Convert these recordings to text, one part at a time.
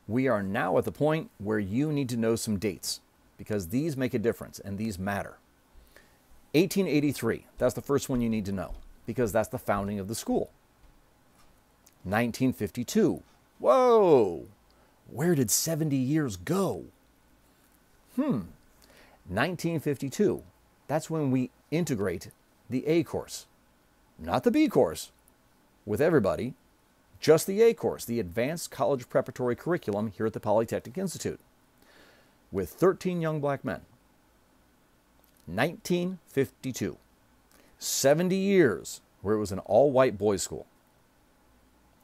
We are now at the point where you need to know some dates because these make a difference and these matter. 1883, that's the first one you need to know because that's the founding of the school. 1952, whoa, where did 70 years go? 1952, that's when we integrate the A course, not the B course with everybody, just the A course, the Advanced College Preparatory Curriculum here at the Polytechnic Institute, with 13 young black men. 1952, 70 years where it was an all-white boys' school.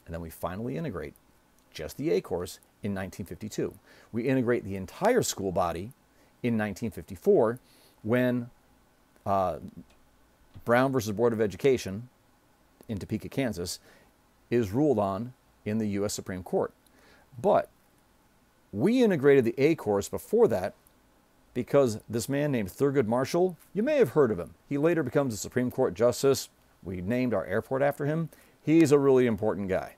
And then we finally integrate just the A course in 1952. We integrate the entire school body in 1954 when Brown versus Board of Education in Topeka, Kansas, is ruled on in the U.S. Supreme Court. But we integrated the A course before that because this man named Thurgood Marshall, you may have heard of him. He later becomes a Supreme Court justice. We named our airport after him. He's a really important guy.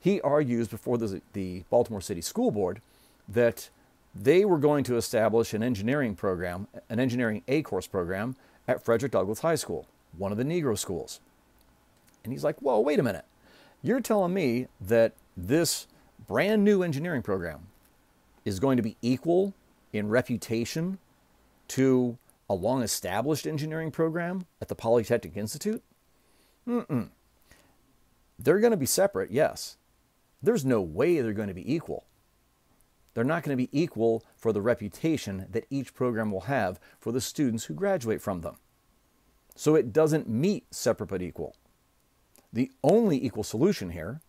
He argues before the Baltimore City School Board that they were going to establish an engineering program, an engineering A course program at Frederick Douglass High School, one of the Negro schools. And he's like, whoa, wait a minute. You're telling me that this brand new engineering program is going to be equal in reputation to a long-established engineering program at the Polytechnic Institute? They're going to be separate, yes. There's no way they're going to be equal. They're not going to be equal for the reputation that each program will have for the students who graduate from them. So it doesn't meet separate but equal. The only equal solution here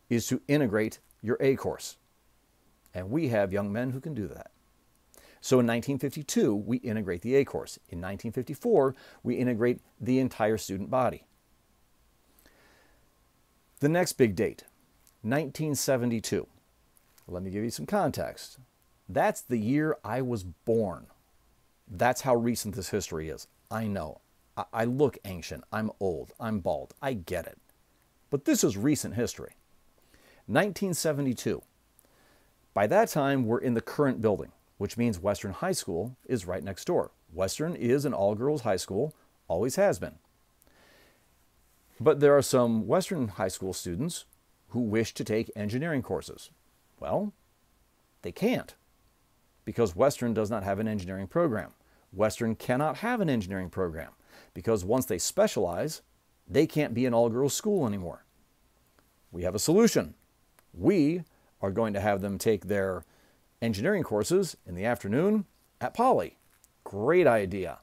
is to integrate your A course. And we have young men who can do that. So in 1952, we integrate the A course. In 1954, we integrate the entire student body. The next big date, 1972. Let me give you some context. That's the year I was born. That's how recent this history is. I know. I look ancient. I'm old. I'm bald. I get it. But this is recent history. 1972. By that time, we're in the current building, which means Western High School is right next door. Western is an all-girls high school, always has been. But there are some Western high school students who wish to take engineering courses. Well, they can't because Western does not have an engineering program. Western cannot have an engineering program because once they specialize, they can't be an all-girls school anymore. We have a solution. We are going to have them take their engineering courses in the afternoon at Poly. Great idea.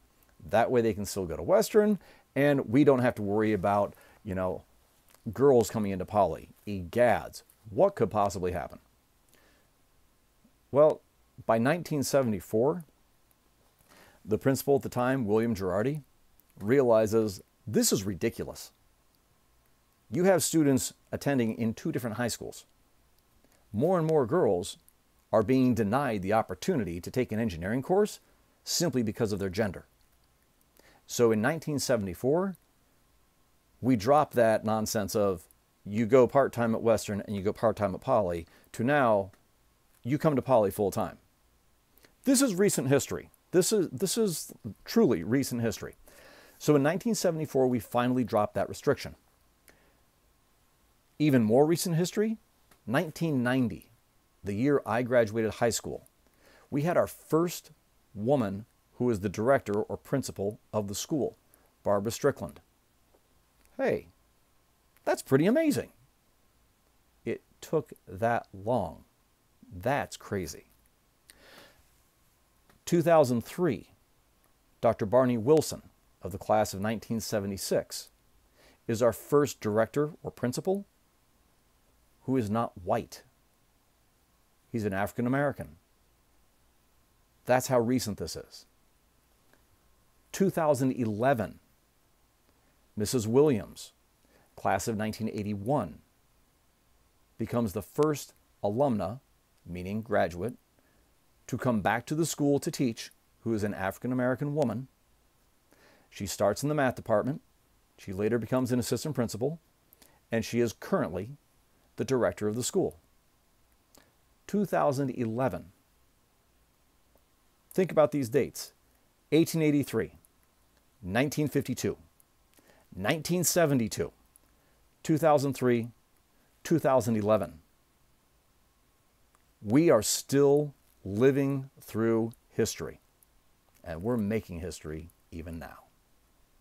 That way they can still go to Western and we don't have to worry about, girls coming into Poly. Egads. What could possibly happen? Well, by 1974, the principal at the time, William Girardi, realizes this is ridiculous. You have students attending in two different high schools. More and more girls are being denied the opportunity to take an engineering course simply because of their gender. So in 1974, we drop that nonsense of you go part-time at Western and you go part-time at Poly to now you come to Poly full-time. This is recent history. This is truly recent history. So in 1974, we finally dropped that restriction. Even more recent history, 1990, the year I graduated high school, we had our first woman who was the director or principal of the school, Barbara Strickland. Hey, that's pretty amazing. It took that long. That's crazy. 2003, Dr. Barney Wilson of the class of 1976 is our first director or principal who is not white. He's an African American. That's how recent this is. 2011, Mrs. Williams, class of 1981, becomes the first alumna, meaning graduate, to come back to the school to teach, who is an African American woman. She starts in the math department. She later becomes an assistant principal, and she is currently the director of the school. 2011. Think about these dates: 1883, 1952, 1972, 2003, 2011. We are still living through history, and we're making history even now.